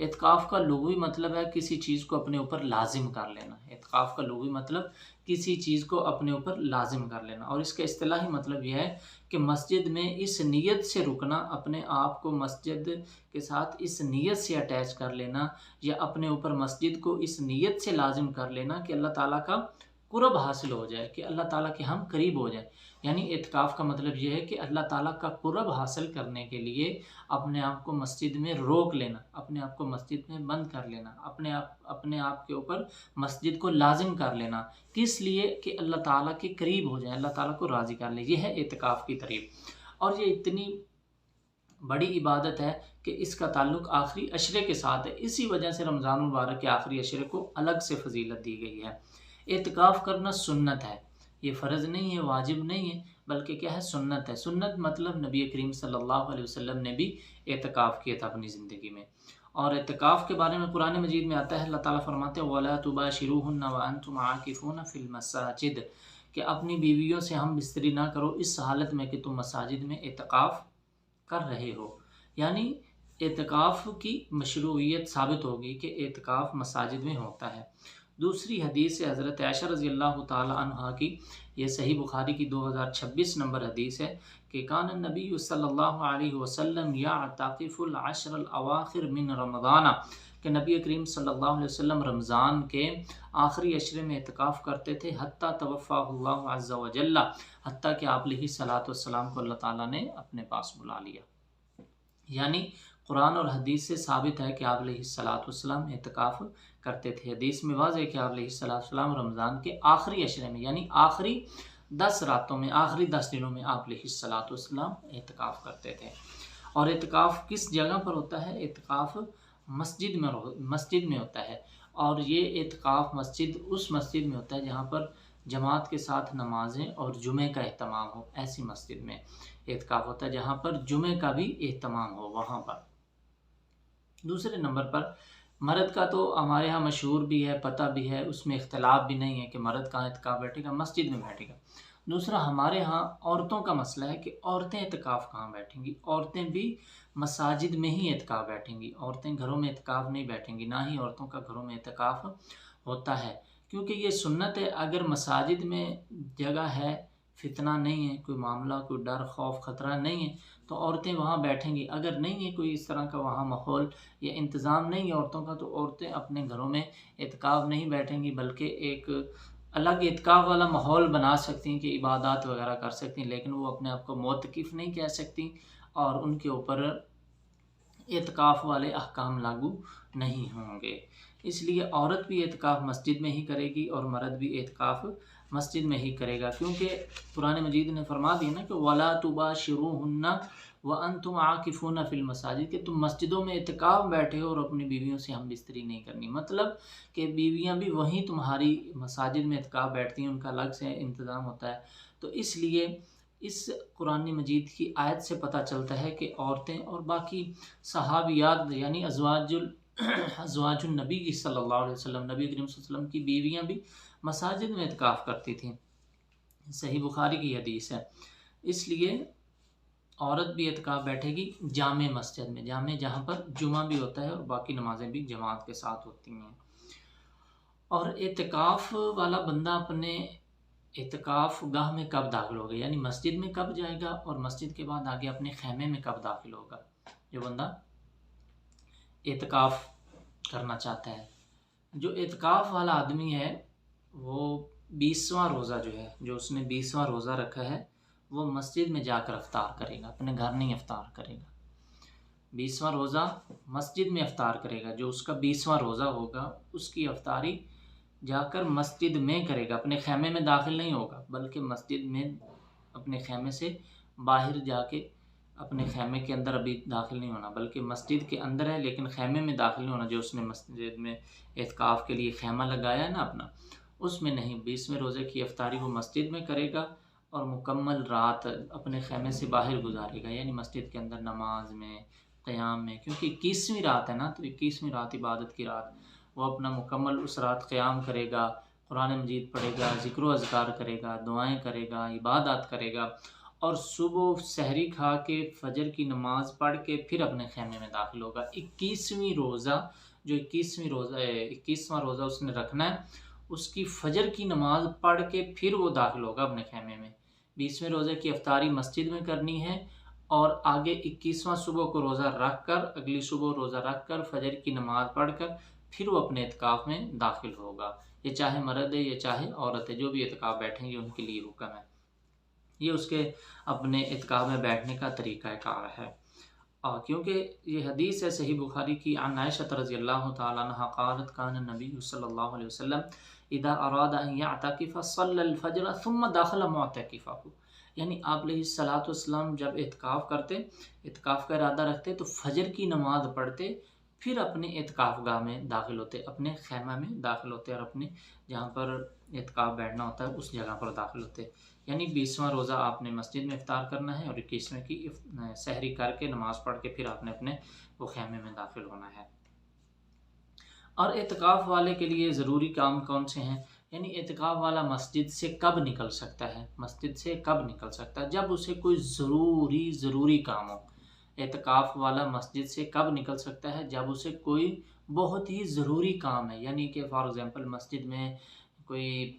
اعتکاف کا لغوی مطلب ہے کسی چیز کو اپنے اوپر لازم کر لینا. اعتکاف کا لغوی مطلب کسی چیز کو اپنے اوپر لازم کر لینا، اور اس کا اصطلاحی مطلب یہ ہے کہ مسجد میں اس نیت سے رکنا، اپنے آپ کو مسجد کے ساتھ اس نیت سے اٹیچ کر لینا، یا اپنے اوپر مسجد کو اس نیت سے لازم کر لینا کہ اللہ تعالیٰ کا قرب حاصل ہو جائے، کہ اللہ تعالیٰ کے ہم قریب ہو جائیں. یعنی اعتکاف کا مطلب یہ ہے کہ اللہ تعالیٰ کا قرب حاصل کرنے کے لیے اپنے آپ کو مسجد میں روک لینا، اپنے آپ کو مسجد میں بند کر لینا، اپنے آپ کے اوپر مسجد کو لازم کر لینا. کس لیے؟ کہ اللہ تعالیٰ کے قریب ہو جائیں، اللہ تعالیٰ کو راضی کر لیں. یہ ہے اعتکاف کی تعریف. اور یہ اتنی بڑی عبادت ہے کہ اس کا تعلق آخری عشرے کے ساتھ ہے. اسی وجہ سے رمضان المبارک کے آخری عشرے کو الگ سے فضیلت دی گئی ہے. اعتکاف کرنا سنت ہے، یہ فرض نہیں ہے، واجب نہیں ہے، بلکہ کیا ہے؟ سنت ہے. سنت مطلب نبی کریم صلی اللہ علیہ وسلم نے بھی اعتکاف کیا تھا اپنی زندگی میں. اور اعتکاف کے بارے میں قرآن مجید میں آتا ہے، اللہ تعالیٰ فرماتے ہیں وَلَا تُبَاشِرُوهُنَّ وَأَنْتُمْ عَاكِفُونَ فِي الْمَسَاجِدِ، کہ اپنی بیویوں سے ہم بستری نہ کرو اس حالت میں کہ تم مساجد میں اعتکاف کر رہے ہو. یعنی اعتکاف کی مشروعیت ثابت ہوگی کہ اعتکاف مساجد میں ہوتا ہے. دوسری حدیث ہے حضرت عائشہ رضی اللہ تعالی عنہا کی، یہ صحیح بخاری کی 2026 نمبر حدیث ہے کہ کان النبی صلی اللہ علیہ وسلم یعتکف العشر الاواخر من رمضان، کہ نبی کریم صلی اللہ علیہ وسلم رمضان کے آخری عشرے میں اعتکاف کرتے تھے، حتیٰ توفاہ اللہ عز وجل، حتیٰ کہ آپ علیہ الصلوۃ والسلام کو اللہ تعالیٰ نے اپنے پاس بلا لیا. یعنی قرآن اور حدیث سے ثابت ہے کہ آپ علیہ الصلوۃ والسلام اعتکاف کرتے تھے. حدیث میں واضح ہے کہ آپ علیہ الصلوۃ والسلام رمضان کے آخری عشرے میں، یعنی آخری 10 راتوں میں، آخری 10 دنوں میں آپ علیہ الصلوۃ والسلام اعتکاف کرتے تھے. اور اعتکاف کس جگہ پر ہوتا ہے؟ اعتکاف مسجد میں ہوتا ہے. اور یہ اعتکاف اس مسجد میں ہوتا ہے جہاں پر جماعت کے ساتھ نمازیں اور جمعے کا اہتمام ہو. ایسی مسجد میں اعتکاف ہوتا ہے جہاں پر جمعے کا بھی اہتمام ہو، وہاں پر. دوسرے نمبر پر مرد کا تو ہمارے ہاں مشہور بھی ہے، پتہ بھی ہے، اس میں اختلاف بھی نہیں ہے کہ مرد کہاں اعتکاف بیٹھے گا، مسجد میں بیٹھے گا. دوسرا ہمارے ہاں عورتوں کا مسئلہ ہے کہ عورتیں اعتکاف کہاں بیٹھیں گی. عورتیں بھی مساجد میں ہی اعتکاف بیٹھیں گی، عورتیں گھروں میں اعتکاف نہیں بیٹھیں گی، نہ ہی عورتوں کا گھروں میں اعتکاف ہوتا ہے، کیونکہ یہ سنت ہے. اگر مساجد میں جگہ ہے، فتنہ نہیں ہے، کوئی معاملہ، کوئی ڈر، خوف، خطرہ نہیں ہے، تو عورتیں وہاں بیٹھیں گی. اگر نہیں ہے کوئی اس طرح کا وہاں ماحول یا انتظام نہیں ہے عورتوں کا، تو عورتیں اپنے گھروں میں اعتکاف نہیں بیٹھیں گی، بلکہ ایک الگ اعتکاف والا ماحول بنا سکتی ہیں کہ عبادات وغیرہ کر سکتی ہیں، لیکن وہ اپنے آپ کو معتکف نہیں کہہ سکتی، اور ان کے اوپر اعتکاف والے احکام لاگو نہیں ہوں گے. اس لیے عورت بھی اعتکاف مسجد میں ہی کرے گی اور مرد بھی اعتکاف مسجد میں ہی کرے گا، کیونکہ قرآن مجید نے فرما دیا نا کہ وَلَا تُبَاشِرُوهُنَّ وَأَنْتُمْ عَاكِفُونَ فِي الْمَسَاجِدِ، کہ تم مسجدوں میں اعتکاف بیٹھے ہو اور اپنی بیویوں سے ہم بستری نہیں کرنی. مطلب کہ بیویاں بھی وہیں تمہاری مساجد میں اعتکاف بیٹھتی ہیں، ان کا الگ سے انتظام ہوتا ہے. تو اس لیے اس قرآن مجید کی آیت سے پتہ چلتا ہے کہ عورتیں اور باقی صحابیات یعنی ازواج النبی صلی اللہ علیہ وسلم، نبی کریم صلی اللہ علیہ وسلم کی بیویاں بھی مساجد میں اعتکاف کرتی تھیں. صحیح بخاری کی حدیث ہے. اس لیے عورت بھی اعتکاف بیٹھے گی جامع مسجد میں، جامع جہاں پر جمعہ بھی ہوتا ہے اور باقی نمازیں بھی جماعت کے ساتھ ہوتی ہیں. اور اعتکاف والا بندہ اپنے اعتکاف گاہ میں کب داخل ہوگا، یعنی مسجد میں کب جائے گا، اور مسجد کے بعد آگے اپنے خیمے میں کب داخل ہوگا. جو بندہ اعتکاف کرنا چاہتا ہے، جو اعتکاف والا آدمی ہے وہ 20واں روزہ جو اس نے 20واں روزہ رکھا ہے وہ مسجد میں جا کر افطار کرے گا، اپنے گھر نہیں افطار کرے گا. 20واں روزہ مسجد میں افطار کرے گا. جو اس کا 20واں روزہ ہوگا اس کی افطاری جا کر مسجد میں کرے گا، اپنے خیمے میں داخل نہیں ہوگا، بلکہ مسجد میں اپنے خیمے سے باہر جا کے، اپنے خیمے کے اندر ابھی داخل نہیں ہونا، بلکہ مسجد کے اندر ہے لیکن خیمے میں داخل نہیں ہونا. جو اس نے مسجد میں اعتکاف کے لیے خیمہ لگایا ہے نا اپنا، اس میں نہیں. 20ویں روزے کی افطاری وہ مسجد میں کرے گا اور مکمل رات اپنے خیمے سے باہر گزارے گا، یعنی مسجد کے اندر نماز میں، قیام میں، کیونکہ 21ویں رات ہے نا، تو 21ویں رات عبادت کی رات، وہ اپنا مکمل اس رات قیام کرے گا، قرآن مجید پڑھے گا، ذکر و اذکار کرے گا، دعائیں کرے گا، عبادات کرے گا. اور صبح سحری کھا کے فجر کی نماز پڑھ کے پھر اپنے خیمے میں داخل ہوگا۔ 21ویں روزہ جو 21واں روزہ اس نے رکھنا ہے، اس کی فجر کی نماز پڑھ کے پھر وہ داخل ہوگا اپنے خیمے میں۔ 20ویں روزے کی افطاری مسجد میں کرنی ہے، اور آگے 21واں صبح کو روزہ رکھ کر، اگلی صبح روزہ رکھ کر فجر کی نماز پڑھ کر پھر وہ اپنے اعتکاف میں داخل ہوگا۔ یہ چاہے مرد ہے یا چاہے عورت ہے، جو بھی اعتکاف بیٹھیں گے ان کے لیے حکم ہے۔ یہ اس کے اپنے اعتکاف میں بیٹھنے کا طریقہ کار ہے۔ اور کیونکہ یہ حدیث ہے صحیح بخاری کی، عن عائشہ رضی اللہ تعالی عنہا قالت کان النبی صلی اللہ علیہ وسلم اذا اراد ان يعتکف صلی الفجر ثم دخل معتکفہ، یعنی آپ علیہ الصلوۃ والسلام جب اعتکاف کرتے، اعتکاف کا ارادہ رکھتے تو فجر کی نماز پڑھتے، پھر اپنے اعتکاف گاہ میں داخل ہوتے، اپنے خیمہ میں داخل ہوتے، اور اپنے جہاں پر اعتکاف بیٹھنا ہوتا ہے اس جگہ پر داخل ہوتے۔ یعنی 20واں روزہ آپ نے مسجد میں افطار کرنا ہے، اور 21ویں کی سحری کر کے نماز پڑھ کے پھر آپ نے اپنے وہ خیمے میں داخل ہونا ہے۔ اور اعتکاف والے کے لیے ضروری کام کون سے ہیں؟ یعنی اعتکاف والا مسجد سے کب نکل سکتا ہے؟ مسجد سے کب نکل سکتا ہے؟ جب اسے کوئی ضروری کام ہو۔ اعتکاف والا مسجد سے کب نکل سکتا ہے؟ جب اسے کوئی بہت ہی ضروری کام ہے، یعنی کہ فار ایگزامپل مسجد میں کوئی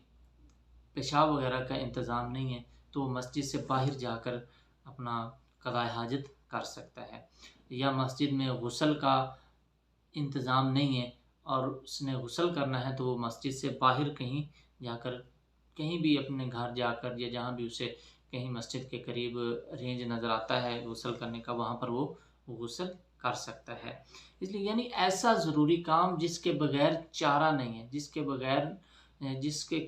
پیشاب وغیرہ کا انتظام نہیں ہے تو وہ مسجد سے باہر جا کر اپنا قضاء حاجت کر سکتا ہے، یا مسجد میں غسل کا انتظام نہیں ہے اور اس نے غسل کرنا ہے تو وہ مسجد سے باہر کہیں جا کر، کہیں بھی اپنے گھر جا کر یا جہاں بھی اسے کہیں مسجد کے قریب رینج نظر آتا ہے غسل کرنے کا، وہاں پر وہ غسل کر سکتا ہے۔ اس لیے یعنی ایسا ضروری کام جس کے بغیر چارہ نہیں ہے، جس کے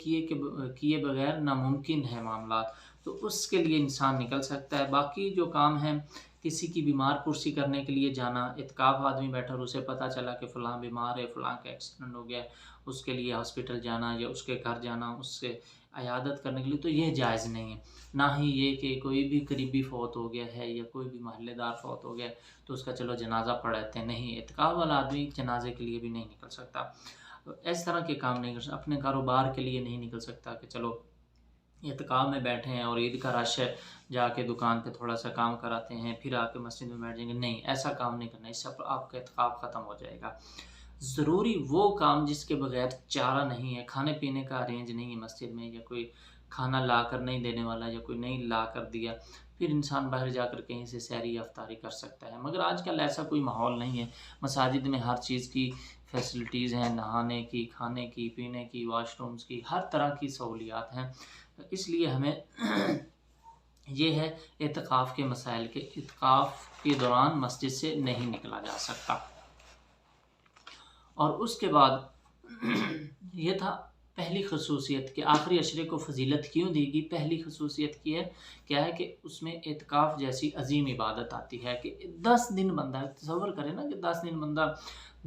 کیے بغیر ناممکن ہے معاملات، تو اس کے لیے انسان نکل سکتا ہے۔ باقی جو کام ہیں، کسی کی بیمار پرسی کرنے کے لیے جانا، اعتکاف آدمی بیٹھا اور اسے پتہ چلا کہ فلاں بیمار ہے، فلاں کا ایکسیڈنٹ ہو گیا، اس کے لیے ہاسپٹل جانا یا اس کے گھر جانا، اس سے عیادت کرنے کے لیے، تو یہ جائز نہیں ہے۔ نہ ہی یہ کہ کوئی بھی قریبی فوت ہو گیا ہے یا کوئی بھی محلے دار فوت ہو گیا تو اس کا چلو جنازہ پڑھاتے ہیں، نہیں، اعتکاف والا آدمی جنازے کے لیے بھی نہیں نکل سکتا، اس طرح کے کام نہیں کر سکتا، اپنے کاروبار کے لیے نہیں نکل سکتا کہ چلو اعتکاف میں بیٹھے ہیں اور عید کا رش ہے، جا کے دکان پہ تھوڑا سا کام کراتے ہیں پھر آ کے مسجد میں بیٹھ جائیں گے، نہیں، ایسا کام نہیں کرنا، اس سے آپ کا اعتکاف ختم ہو جائے گا۔ ضروری وہ کام جس کے بغیر چارہ نہیں ہے، کھانے پینے کا ارینج نہیں ہے مسجد میں، یا کوئی کھانا لا کر نہیں دینے والا یا کوئی نہیں لا کر دیا، پھر انسان باہر جا کر کہیں سے سحری یا افطاری کر سکتا ہے۔ مگر آج کل ایسا کوئی ماحول نہیں ہے، مساجد میں ہر چیز کی فیسلٹیز ہیں، نہانے کی، کھانے کی، پینے کی، واش رومز کی، ہر طرح کی سہولیات ہیں، اس لیے ہمیں یہ ہے اعتکاف کے مسائل کے اعتکاف کے دوران مسجد سے نہیں نکلا جا سکتا۔ اور اس کے بعد یہ تھا پہلی خصوصیت کہ آخری عشرے کو فضیلت کیوں دی گئی۔ پہلی خصوصیت کیا ہے کہ اس میں اعتکاف جیسی عظیم عبادت آتی ہے کہ 10 دن بندہ، تصور کرے نا کہ 10 دن بندہ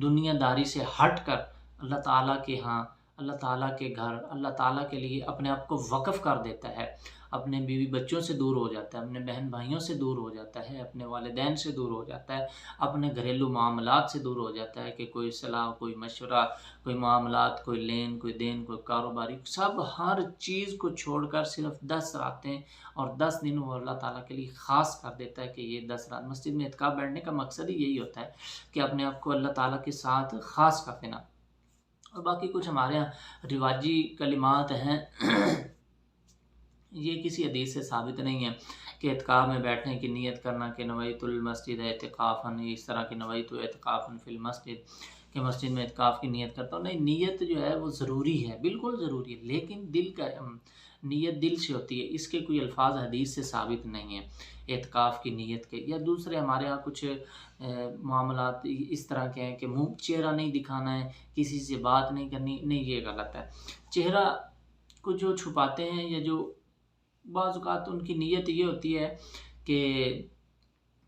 دنیا داری سے ہٹ کر اللہ تعالیٰ کے ہاں، اللہ تعالیٰ کے گھر، اللہ تعالیٰ کے لیے اپنے آپ کو وقف کر دیتا ہے، اپنے بیوی بچوں سے دور ہو جاتا ہے، اپنے بہن بھائیوں سے دور ہو جاتا ہے، اپنے والدین سے دور ہو جاتا ہے، اپنے گھریلو معاملات سے دور ہو جاتا ہے کہ کوئی صلاح، کوئی مشورہ، کوئی معاملات، کوئی لین، کوئی دین، کوئی کاروباری، سب ہر چیز کو چھوڑ کر صرف 10 راتیں اور 10 دن وہ اللہ تعالیٰ کے لیے خاص کر دیتا ہے کہ یہ 10 رات مسجد میں اعتکاف بیٹھنے کا مقصد ہی یہی ہوتا ہے کہ اپنے آپ کو اللہ تعالیٰ کے ساتھ خاص کر دینا۔ اور باقی کچھ ہمارے یہاں رواجی کلمات ہیں، یہ کسی حدیث سے ثابت نہیں ہے کہ اعتکاف میں بیٹھنے کی نیت کرنا کہ نویت المسجد اعتکافاً، اس طرح کی نویت اعتکافاً فی المسجد کہ مسجد میں اعتکاف کی نیت کرتا ہوں، نہیں، نیت جو ہے وہ ضروری ہے، بالکل ضروری ہے، لیکن دل کا نیت دل سے ہوتی ہے، اس کے کوئی الفاظ حدیث سے ثابت نہیں ہے اعتکاف کی نیت کے۔ یا دوسرے ہمارے ہاں کچھ معاملات اس طرح کے ہیں کہ منہ چہرہ نہیں دکھانا ہے، کسی سے بات نہیں کرنی، نہیں، یہ غلط ہے۔ چہرہ کو جو چھپاتے ہیں یا جو بعض اوقات ان کی نیت یہ ہوتی ہے کہ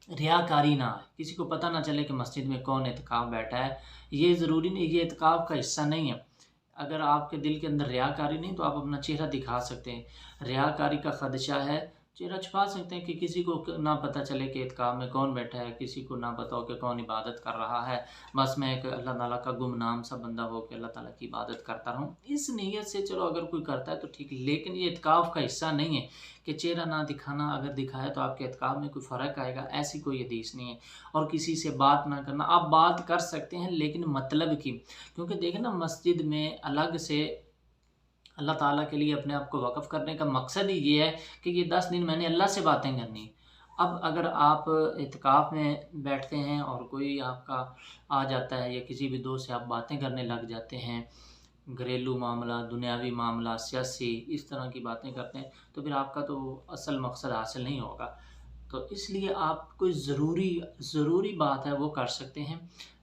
ریاکاری نہ آئے، کسی کو پتہ نہ چلے کہ مسجد میں کون اعتکاف بیٹھا ہے، یہ ضروری نہیں، یہ اعتکاف کا حصہ نہیں ہے۔ اگر آپ کے دل کے اندر ریاکاری نہیں تو آپ اپنا چہرہ دکھا سکتے ہیں، ریاکاری کا خدشہ ہے چہرہ چھپا سکتے ہیں کہ کسی کو نہ پتہ چلے کہ اعتکاف میں کون بیٹھا ہے، کسی کو نہ پتہ ہو کہ کون عبادت کر رہا ہے، بس میں ایک اللہ تعالیٰ کا گمنام سا بندہ ہو کہ اللہ تعالیٰ کی عبادت کرتا رہوں، اس نیت سے چلو اگر کوئی کرتا ہے تو ٹھیک ہے، لیکن یہ اعتکاف کا حصہ نہیں ہے کہ چہرہ نہ دکھانا، اگر دکھایا تو آپ کے اعتکاف میں کوئی فرق آئے گا، ایسی کوئی حدیث نہیں ہے۔ اور کسی سے بات نہ کرنا، آپ بات کر سکتے ہیں لیکن مطلب کی، کیونکہ دیکھیں نا مسجد میں الگ سے اللہ تعالیٰ کے لیے اپنے آپ کو وقف کرنے کا مقصد ہی یہ ہے کہ یہ 10 دن میں نے اللہ سے باتیں کرنی۔ اب اگر آپ اعتکاف میں بیٹھتے ہیں اور کوئی آپ کا آ جاتا ہے یا کسی بھی دوست سے آپ باتیں کرنے لگ جاتے ہیں، گھریلو معاملہ، دنیاوی معاملہ، سیاسی، اس طرح کی باتیں کرتے ہیں، تو پھر آپ کا تو اصل مقصد حاصل نہیں ہوگا۔ تو اس لیے آپ کوئی ضروری بات ہے وہ کر سکتے ہیں،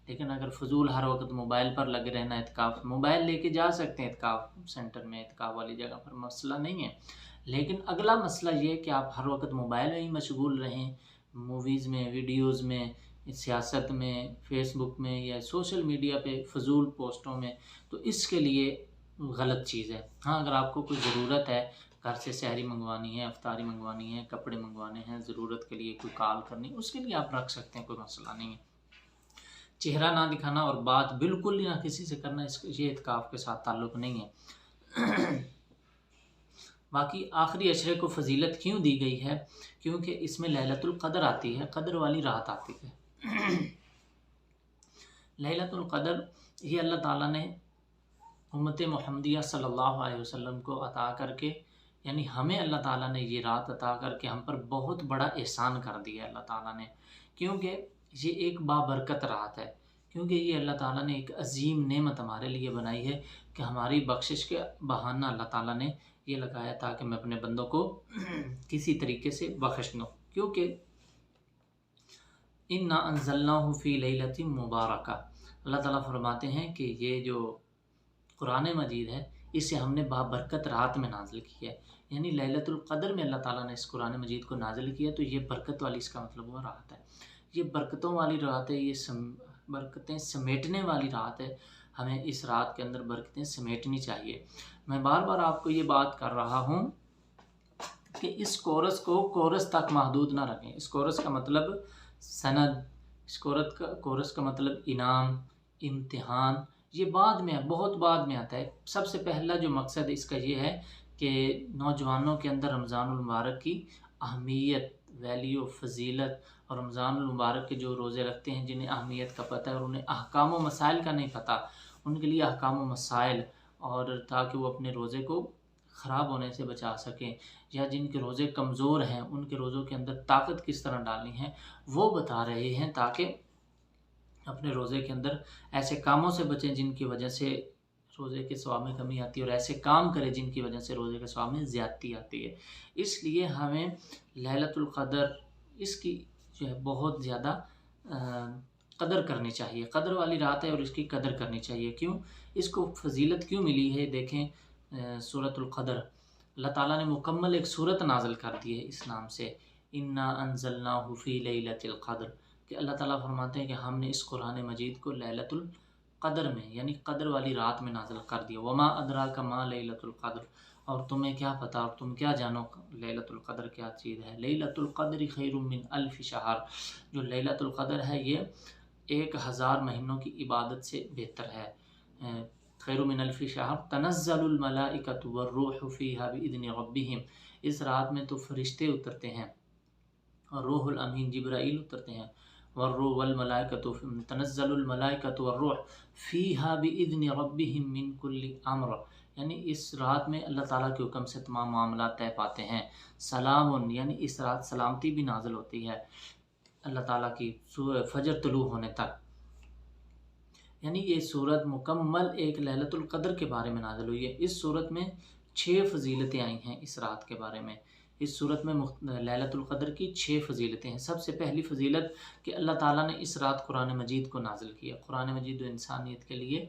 لیکن اگر فضول ہر وقت موبائل پر لگے رہنا، اعتکاف موبائل لے کے جا سکتے ہیں اعتکاف سینٹر میں، اعتکاف والی جگہ پر، مسئلہ نہیں ہے۔ لیکن اگلا مسئلہ یہ ہے کہ آپ ہر وقت موبائل میں ہی مشغول رہیں، موویز میں، ویڈیوز میں، سیاست میں، فیس بک میں یا سوشل میڈیا پہ فضول پوسٹوں میں، تو اس کے لیے غلط چیز ہے۔ ہاں اگر آپ کو کوئی ضرورت ہے، گھر سے سحری منگوانی ہے، افطاری منگوانی ہے، کپڑے منگوانے ہیں، ضرورت کے لیے کوئی کال کرنی، اس کے لیے آپ رکھ سکتے ہیں، کوئی مسئلہ نہیں ہے۔ چہرہ نہ دکھانا اور بات بالکل نہ کسی سے کرنا، یہ اعتکاف کے ساتھ تعلق نہیں ہے۔ باقی آخری عشرے کو فضیلت کیوں دی گئی ہے؟ کیونکہ اس میں لیلۃ القدر آتی ہے، قدر والی رات آتی ہے۔ لیلۃ القدر یہ اللہ تعالیٰ نے امت محمدیہ صلی اللہ علیہ وسلم کو عطا کر کے، یعنی ہمیں اللہ تعالیٰ نے یہ رات عطا کر کے ہم پر بہت بڑا احسان کر دیا اللہ تعالیٰ نے، کیونکہ یہ ایک بابرکت رات ہے، کیونکہ یہ اللہ تعالیٰ نے ایک عظیم نعمت ہمارے لیے بنائی ہے کہ ہماری بخشش کے بہانہ اللہ تعالیٰ نے یہ لگایا تاکہ میں اپنے بندوں کو کسی طریقے سے بخش دوں، کیونکہ اِنَّا أَنزَلْنَاهُ فِي لَيْلَةٍ مُبَارَكَةٍ، اللہ تعالیٰ فرماتے ہیں کہ یہ جو قرآن مجید ہے اسے ہم نے بابرکت رات میں نازل کی ہے، یعنی لیلۃ القدر میں اللہ تعالیٰ نے اس قرآن مجید کو نازل کیا، تو یہ برکت والی، اس کا مطلب وہ رات ہے، یہ برکتوں والی رات ہے، یہ برکتیں سمیٹنے والی رات ہے، ہمیں اس رات کے اندر برکتیں سمیٹنی چاہیے۔ میں بار بار آپ کو یہ بات کر رہا ہوں کہ اس کورس کو کورس تک محدود نہ رکھیں، اس کورس کا مطلب سند، اس کورس کا مطلب انعام، امتحان، یہ بعد میں، بہت بعد میں آتا ہے۔ سب سے پہلا جو مقصد اس کا یہ ہے کہ نوجوانوں کے اندر رمضان المبارک کی اہمیت، ویلیو، فضیلت، اور رمضان المبارک کے جو روزے رکھتے ہیں جنہیں اہمیت کا پتہ ہے اور انہیں احکام و مسائل کا نہیں پتہ، ان کے لیے احکام و مسائل، اور تاکہ وہ اپنے روزے کو خراب ہونے سے بچا سکیں، یا جن کے روزے کمزور ہیں ان کے روزوں کے اندر طاقت کس طرح ڈالنی ہے وہ بتا رہے ہیں، تاکہ اپنے روزے کے اندر ایسے کاموں سے بچیں جن کی وجہ سے روزے کے ثواب میں کمی آتی ہے، اور ایسے کام کریں جن کی وجہ سے روزے کے ثواب میں زیادتی آتی ہے۔ اس لیے ہمیں لیلۃ القدر، اس کی جو ہے بہت زیادہ قدر کرنی چاہیے، قدر والی رات ہے اور اس کی قدر کرنی چاہیے۔ کیوں اس کو فضیلت کیوں ملی ہے؟ دیکھیں سورۃ القدر، اللہ تعالیٰ نے مکمل ایک سورت نازل کر دی ہے اس نام سے، اِنَّا أَنزَلْنَاهُ فِي لَيْلَةِ الْقَدْرِ، کہ اللہ تعالیٰ فرماتے ہیں کہ ہم نے اس قرآن مجید کو لیلۃ القدر میں، یعنی قدر والی رات میں نازل کر دیا۔ وَمَا أَدْرَاكَ مَا لَيْلَةُ الْقَدْرِ، اور تمہیں کیا پتہ اور تم کیا جانو لیلۃ القدر کیا چیز ہے۔ لیلۃ القدر خیر من الف شہر، جو لیلۃ القدر ہے یہ 1000 مہینوں کی عبادت سے بہتر ہے۔ خیر من الف شہر تنزل الملائکۃ والروح فیہا بإذن ربہم، اس رات میں تو فرشتے اترتے ہیں اور روح الامین جبرائیل اترتے ہیں، والروح والملائکۃ تنزل الملائکۃ والروح فیہا بإذن ربہم من کل امر، یعنی اس رات میں اللہ تعالیٰ کے حکم سے تمام معاملات طے پاتے ہیں۔ سلام، یعنی اس رات سلامتی بھی نازل ہوتی ہے اللہ تعالیٰ کی فجر طلوع ہونے تک، یعنی یہ صورت مکمل ایک لیلۃ القدر کے بارے میں نازل ہوئی ہے۔ اس صورت میں 6 فضیلتیں آئی ہیں اس رات کے بارے میں، اس صورت میں لیلۃ القدر کی 6 فضیلتیں ہیں۔ سب سے پہلی فضیلت کہ اللہ تعالیٰ نے اس رات قرآن مجید کو نازل کیا۔ قرآن مجید و انسانیت کے لیے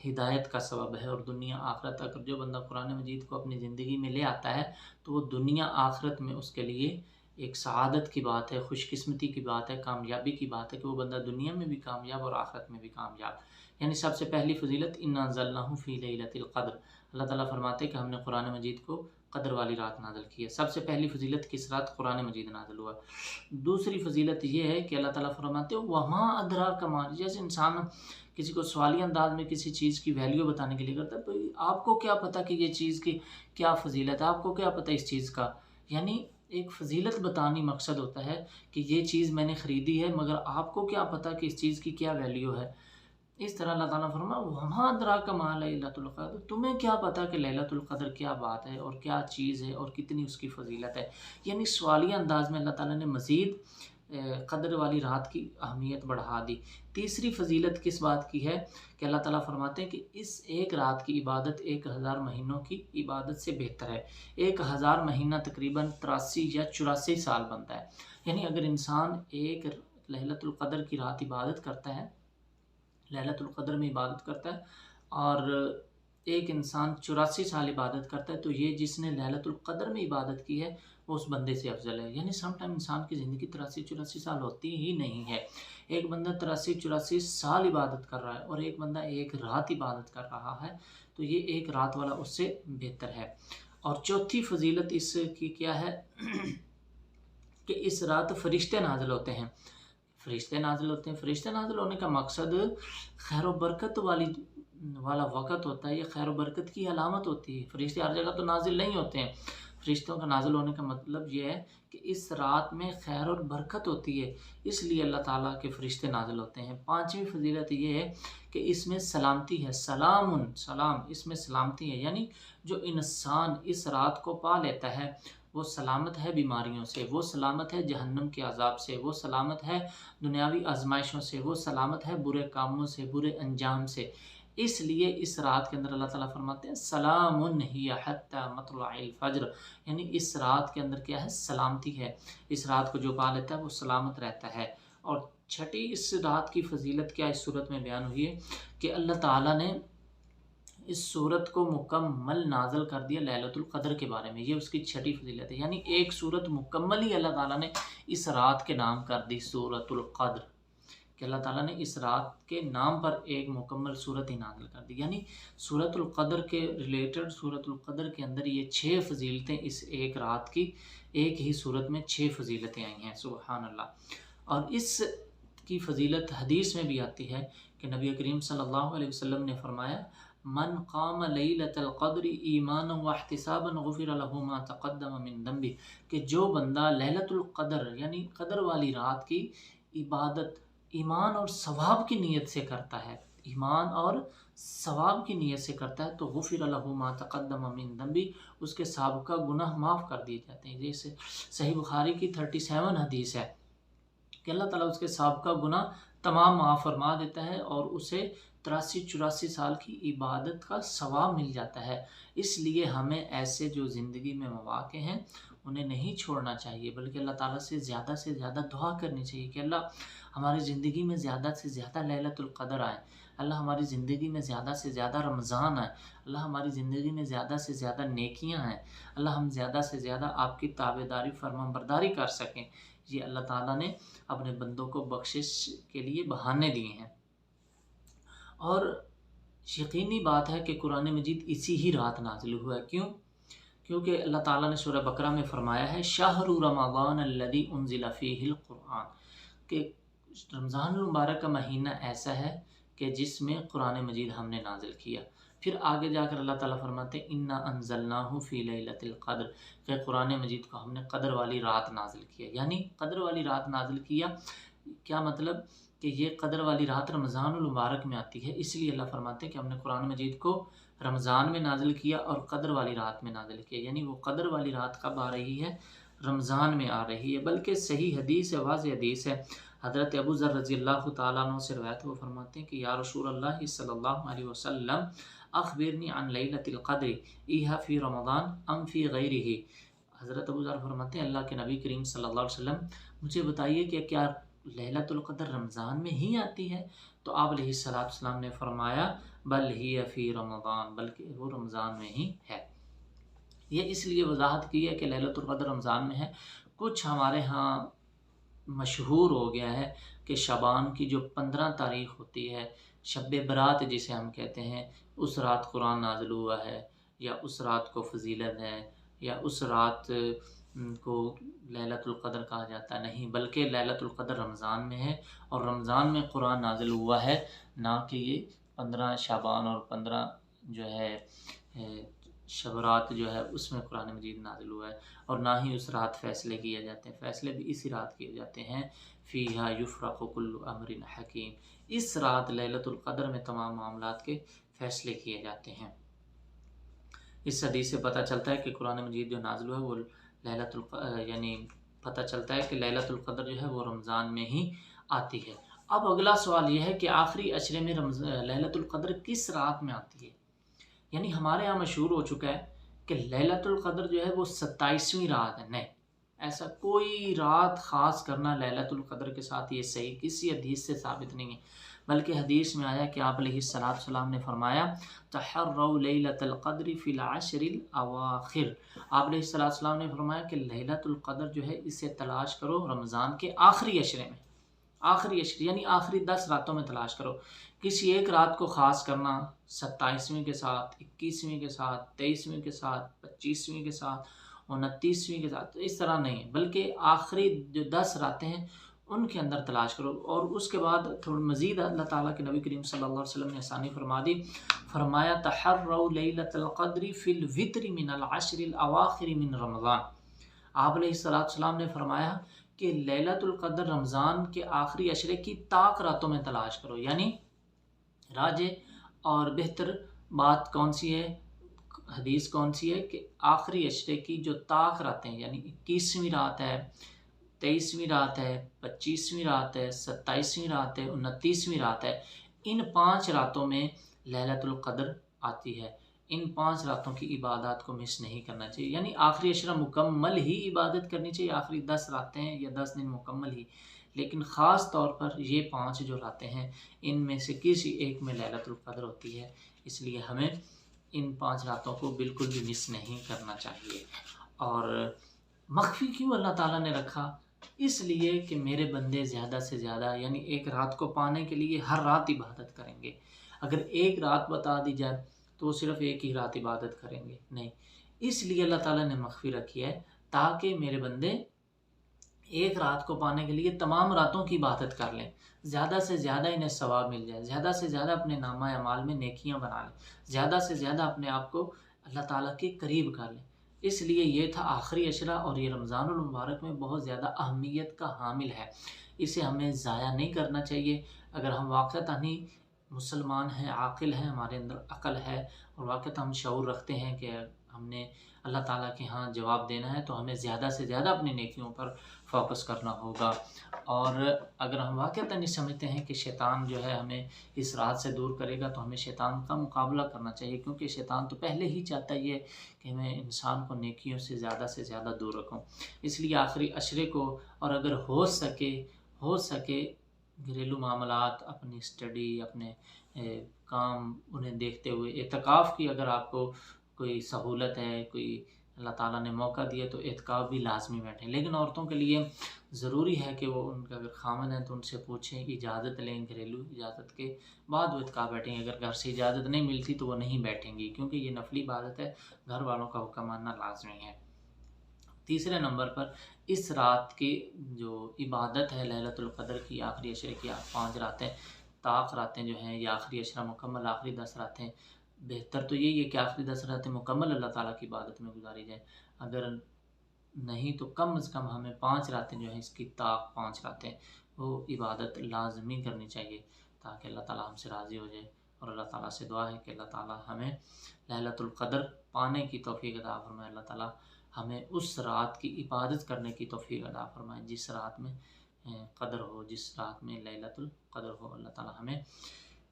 ہدایت کا سبب ہے، اور دنیا آخرت، اگر جو بندہ قرآن مجید کو اپنی زندگی میں لے آتا ہے تو وہ دنیا آخرت میں اس کے لیے ایک سعادت کی بات ہے، خوش قسمتی کی بات ہے، کامیابی کی بات ہے کہ وہ بندہ دنیا میں بھی کامیاب اور آخرت میں بھی کامیاب۔ یعنی سب سے پہلی فضیلت اِنَّا أَنزَلْنَاهُ فِي لَيْلَةِ الْقَدْرِ، اللہ تعالیٰ فرماتے کہ ہم نے قرآن مجید کو قدر والی رات نازل کی ہے۔ سب سے پہلی فضیلت کس رات؟ قرآن مجید نازل ہوا۔ دوسری فضیلت یہ ہے کہ اللہ تعالیٰ فرماتے ہیں وَمَا أَدْرَاكَ مَا، جیسے انسان کسی کو سوالی انداز میں کسی چیز کی ویلیو بتانے کے لیے کرتا ہے، بھئی آپ کو کیا پتہ کہ یہ چیز کی کیا فضیلت ہے، آپ کو کیا پتہ اس چیز کا، یعنی ایک فضیلت بتانی مقصد ہوتا ہے کہ یہ چیز میں نے خریدی ہے مگر آپ کو کیا پتہ کہ اس چیز کی کیا ویلیو ہے۔ اس طرح اللہ تعالیٰ فرمایا وَمَا أَدْرَاكَ مَا لَيْلَةُ الْقَدْرِ، تمہیں کیا پتہ کہ لیلۃ القدر کیا بات ہے اور کیا چیز ہے اور کتنی اس کی فضیلت ہے۔ یعنی سوالیہ انداز میں اللہ تعالیٰ نے مزید قدر والی رات کی اہمیت بڑھا دی۔ تیسری فضیلت کس بات کی ہے کہ اللہ تعالیٰ فرماتے ہیں کہ اس ایک رات کی عبادت 1000 مہینوں کی عبادت سے بہتر ہے۔ 1000 مہینہ تقریباً 83 یا 84 سال بنتا ہے۔ یعنی اگر انسان ایک لیلۃ القدر کی رات عبادت کرتا ہے، لیلۃ القدر میں عبادت کرتا ہے، اور ایک انسان 84 سال عبادت کرتا ہے، تو یہ جس نے لیلۃ القدر میں عبادت کی ہے وہ اس بندے سے افضل ہے۔ یعنی سم ٹائم انسان کی زندگی 83-84 سال ہوتی ہی نہیں ہے۔ ایک بندہ 83-84 سال عبادت کر رہا ہے اور ایک بندہ ایک رات عبادت کر رہا ہے، تو یہ ایک رات والا اس سے بہتر ہے۔ اور چوتھی فضیلت اس کی کیا ہے کہ اس رات فرشتے نازل ہوتے ہیں۔ فرشتے نازل ہوتے ہیں، فرشتے نازل ہونے کا مقصد خیر و برکت والا وقت ہوتا ہے، یہ خیر و برکت کی علامت ہوتی ہے۔ فرشتے ہر جگہ تو نازل نہیں ہوتے ہیں۔ فرشتوں کا نازل ہونے کا مطلب یہ ہے کہ اس رات میں خیر اور برکت ہوتی ہے، اس لیے اللہ تعالیٰ کے فرشتے نازل ہوتے ہیں۔ پانچویں فضیلت یہ ہے کہ اس میں سلامتی ہے، سلام، اس میں سلامتی ہے، یعنی جو انسان اس رات کو پا لیتا ہے وہ سلامت ہے بیماریوں سے، وہ سلامت ہے جہنم کے عذاب سے، وہ سلامت ہے دنیاوی آزمائشوں سے، وہ سلامت ہے برے کاموں سے، برے انجام سے۔ اس لیے اس رات کے اندر اللہ تعالیٰ فرماتے ہیں سلام ہی حتی مطلع الفجر، یعنی اس رات کے اندر کیا ہے؟ سلامتی ہے۔ اس رات کو جو پا لیتا ہے وہ سلامت رہتا ہے۔ اور چھٹی اس رات کی فضیلت کیا اس صورت میں بیان ہوئی ہے کہ اللہ تعالیٰ نے اس صورت کو مکمل نازل کر دیا لیلۃ القدر کے بارے میں، یہ اس کی چھٹی فضیلت ہے۔ یعنی ایک صورت مکمل ہی اللہ تعالیٰ نے اس رات کے نام کر دی سورۃ القدر، کہ اللہ تعالیٰ نے اس رات کے نام پر ایک مکمل صورت ہی نازل کر دی۔ یعنی سورۃ القدر کے ریلیٹڈ سورۃ القدر کے اندر یہ 6 فضیلتیں اس ایک رات کی ایک ہی صورت میں 6 فضیلتیں آئی ہیں، سبحان اللہ۔ اور اس کی فضیلت حدیث میں بھی آتی ہے کہ نبی کریم صلی اللہ علیہ وسلم نے فرمایا من قام لیلۃ القدر ایمانا واحتسابا غفر له ما تقدم من ذنبہ، کہ جو بندہ لیلۃ القدر یعنی قدر والی رات کی عبادت ایمان اور ثواب کی نیت سے کرتا ہے، ایمان اور ثواب کی نیت سے کرتا ہے، تو غفر له ما تقدم من ذنبہ، اس کے سابقہ گناہ معاف کر دیے جاتے ہیں۔ جیسے صحیح بخاری کی 37 حدیث ہے کہ اللہ تعالیٰ اس کے سابقہ گناہ تمام معاف فرما دیتا ہے اور اسے 83-84 سال کی عبادت کا ثواب مل جاتا ہے۔ اس لیے ہمیں ایسے جو زندگی میں مواقع ہیں انہیں نہیں چھوڑنا چاہیے، بلکہ اللہ تعالیٰ سے زیادہ دعا کرنی چاہیے کہ اللہ ہماری زندگی میں زیادہ سے زیادہ لیلۃ القدر آئے، اللہ ہماری زندگی میں زیادہ سے زیادہ رمضان آئے، اللہ ہماری زندگی میں زیادہ سے زیادہ نیکیاں آئیں، اللہ ہم زیادہ سے زیادہ آپ کی تابعداری فرمانبرداری کر سکیں۔ یہ اللہ تعالیٰ نے اپنے بندوں کو بخشش کے لیے بہانے دیے ہیں۔ اور یقینی بات ہے کہ قرآن مجید اسی ہی رات نازل ہوا ہے۔ کیونکہ اللہ تعالیٰ نے سورہ بقرہ میں فرمایا ہے شہر رمضان الذی انزل فیہ القرآن، کہ رمضان المبارک کا مہینہ ایسا ہے کہ جس میں قرآن مجید ہم نے نازل کیا۔ پھر آگے جا کر اللہ تعالیٰ فرماتے ہیں انا انزلناہ فی لیلۃ القدر، کہ قرآن مجید کو ہم نے قدر والی رات نازل کیا۔ یعنی قدر والی رات نازل کیا، کیا مطلب کہ یہ قدر والی رات رمضان المبارک میں آتی ہے، اس لیے اللہ فرماتے ہیں کہ ہم نے قرآن مجید کو رمضان میں نازل کیا اور قدر والی رات میں نازل کیا۔ یعنی وہ قدر والی رات کب آ رہی ہے؟ رمضان میں آ رہی ہے، بلکہ صحیح حدیث ہے، واضح حدیث ہے۔ حضرت ابو ذر رضی اللہ تعالیٰ عنہ سے روایت وہ فرماتے ہیں کہ یا رسول اللہ صلی اللہ علیہ وسلم اخبرنی عن لیلۃ القدر ایہا فی رمضان ام فی غیرہ۔ حضرت ابو ذر فرماتے ہیں اللہ کے نبی کریم صلی اللہ علیہ وسلم مجھے بتائیے کہ کیا لیلۃ القدر رمضان میں ہی آتی ہے؟ تو آپ علیہ السلام نے فرمایا بل ہی فی رمضان، بلکہ وہ رمضان میں ہی ہے۔ یہ اس لیے وضاحت کی ہے کہ لیلۃ القدر رمضان میں ہے۔ کچھ ہمارے ہاں مشہور ہو گیا ہے کہ شعبان کی جو 15 تاریخ ہوتی ہے، شب برات جسے ہم کہتے ہیں، اس رات قرآن نازل ہوا ہے یا اس رات کو فضیلت ہے یا اس رات کو لیلۃ القدر کہا جاتا نہیں، بلکہ لیلۃ القدر رمضان میں ہے، اور رمضان میں قرآن نازل ہوا ہے، نہ کہ یہ 15 شعبان اور 15 جو ہے شب رات جو ہے اس میں قرآن مجید نازل ہوا ہے، اور نہ ہی اس رات فیصلے کیے جاتے ہیں، فیصلے بھی اسی رات کیے جاتے ہیں، فیہا یفرق کل امر حکیم، اس رات لیلۃ القدر میں تمام معاملات کے فیصلے کیے جاتے ہیں۔ اس حدیث سے پتہ چلتا ہے کہ قرآن مجید جو نازل ہوا ہے وہ یعنی پتہ چلتا ہے کہ لیلۃ القدر جو ہے وہ رمضان میں ہی آتی ہے۔ اب اگلا سوال یہ ہے کہ آخری عشرے میں لیلۃ القدر کس رات میں آتی ہے؟ یعنی ہمارے یہاں مشہور ہو چکا ہے کہ لیلۃ القدر جو ہے وہ 27ویں رات ہے، نہیں، ایسا کوئی رات خاص کرنا لیلۃ القدر کے ساتھ یہ صحیح کسی حدیث سے ثابت نہیں ہے، بلکہ حدیث میں آیا کہ آپ علیہ السلام نے فرمایا تحروا لیلۃ القدر فی العشر الاواخر، آپ علیہ السلام نے فرمایا کہ لیلۃ القدر جو ہے اسے تلاش کرو رمضان کے آخری عشرے میں، آخری عشرے یعنی آخری 10 راتوں میں تلاش کرو۔ کسی ایک رات کو خاص کرنا 27ویں کے ساتھ، 21ویں کے ساتھ، 23ویں کے ساتھ، 25ویں کے ساتھ، 29ویں کے ساتھ، اس طرح نہیں، بلکہ آخری جو 10 راتیں ہیں ان کے اندر تلاش کرو۔ اور اس کے بعد تھوڑا مزید اللہ تعالیٰ کے نبی کریم صلی اللہ علیہ وسلم نے آسانی فرما دی، فرمایا تحروا لیلۃ القدر فی الوتر من العشر الاواخر من رمضان، آپ علیہ السلام نے فرمایا کہ لیلۃ القدر رمضان کے آخری عشرے کی طاق راتوں میں تلاش کرو، یعنی راجے اور بہتر بات کون سی ہے، حدیث کون سی ہے کہ آخری عشرے کی جو طاق راتیں یعنی 21ویں رات ہے، 23ویں رات ہے، 25ویں رات ہے، 27ویں رات ہے، 29ویں رات ہے، ان 5 راتوں میں لیلۃ القدر آتی ہے۔ ان 5 راتوں کی عبادات کو مس نہیں کرنا چاہیے، یعنی آخری عشرہ مکمل ہی عبادت کرنی چاہیے، آخری 10 راتیں یا 10 دن مکمل ہی، لیکن خاص طور پر یہ 5 جو راتیں ہیں ان میں سے کسی ایک میں لیلۃ القدر ہوتی ہے، اس لیے ہمیں ان 5 راتوں کو بالکل بھی مس نہیں کرنا چاہیے۔ اور مخفی کیوں اللہ تعالیٰ نے رکھا؟ اس لیے کہ میرے بندے زیادہ سے زیادہ یعنی ایک رات کو پانے کے لیے ہر رات عبادت کریں گے، اگر ایک رات بتا دی جائے تو وہ صرف ایک ہی رات عبادت کریں گے، نہیں، اس لیے اللہ تعالیٰ نے مخفی رکھی ہے تاکہ میرے بندے ایک رات کو پانے کے لیے تمام راتوں کی عبادت کر لیں، زیادہ سے زیادہ انہیں ثواب مل جائے، زیادہ سے زیادہ اپنے نامہ اعمال میں نیکیاں بنا لیں، زیادہ سے زیادہ اپنے آپ کو اللہ تعالیٰ کے قریب کر لیں۔ اس لیے یہ تھا آخری عشرہ، اور یہ رمضان المبارک میں بہت زیادہ اہمیت کا حامل ہے، اسے ہمیں ضائع نہیں کرنا چاہیے۔ اگر ہم واقعتاً ہی مسلمان ہیں، عاقل ہیں، ہمارے اندر عقل ہے، اور واقعتاً ہم شعور رکھتے ہیں کہ ہم نے اللہ تعالیٰ کے ہاں جواب دینا ہے، تو ہمیں زیادہ سے زیادہ اپنی نیکیوں پر فوکس کرنا ہوگا۔ اور اگر ہم واقعتاً نہیں سمجھتے ہیں کہ شیطان جو ہے ہمیں اس رات سے دور کرے گا، تو ہمیں شیطان کا مقابلہ کرنا چاہیے، کیونکہ شیطان تو پہلے ہی چاہتا ہے کہ میں انسان کو نیکیوں سے زیادہ دور رکھوں۔ اس لیے آخری عشرے کو، اور اگر ہو سکے گھریلو معاملات، اپنی اسٹڈی، اپنے کام انہیں دیکھتے ہوئے اعتکاف کی اگر آپ کو کوئی سہولت ہے، کوئی اللہ تعالیٰ نے موقع دیا تو اعتکاف بھی لازمی بیٹھیں، لیکن عورتوں کے لیے ضروری ہے کہ وہ ان کا اگر خامن ہے تو ان سے پوچھیں، اجازت لیں، گھریلو اجازت کے بعد وہ اعتکاف بیٹھیں، اگر گھر سے اجازت نہیں ملتی تو وہ نہیں بیٹھیں گی، کیونکہ یہ نفلی عبادت ہے، گھر والوں کا حکم ماننا لازمی ہے۔ تیسرے نمبر پر اس رات کی جو عبادت ہے لیلۃ القدر کی، آخری عشرے کی 5 راتیں، طاق راتیں جو ہیں، یا آخری عشرہ مکمل، آخری 10 راتیں، بہتر تو یہی ہے کہ آخری 10 راتیں مکمل اللہ تعالیٰ کی عبادت میں گزاری جائیں، اگر نہیں تو کم از کم ہمیں 5 راتیں جو ہیں، اس کی طاق 5 راتیں وہ عبادت لازمی کرنی چاہیے، تاکہ اللہ تعالیٰ ہم سے راضی ہو جائے۔ اور اللہ تعالیٰ سے دعا ہے کہ اللہ تعالیٰ ہمیں لیلۃ القدر پانے کی توفیق عطا فرمائے، اللہ تعالیٰ ہمیں اس رات کی عبادت کرنے کی توفیق عطا فرمائے جس رات میں قدر ہو، جس رات میں لیلۃ القدر ہو، اللہ تعالیٰ ہمیں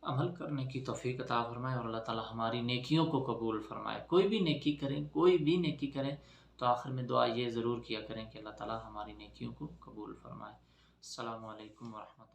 عمل کرنے کی توفیق عطا فرمائے، اور اللہ تعالیٰ ہماری نیکیوں کو قبول فرمائے۔ کوئی بھی نیکی کریں تو آخر میں دعا یہ ضرور کیا کریں کہ اللہ تعالیٰ ہماری نیکیوں کو قبول فرمائے۔ السلام علیکم ورحمۃ اللہ۔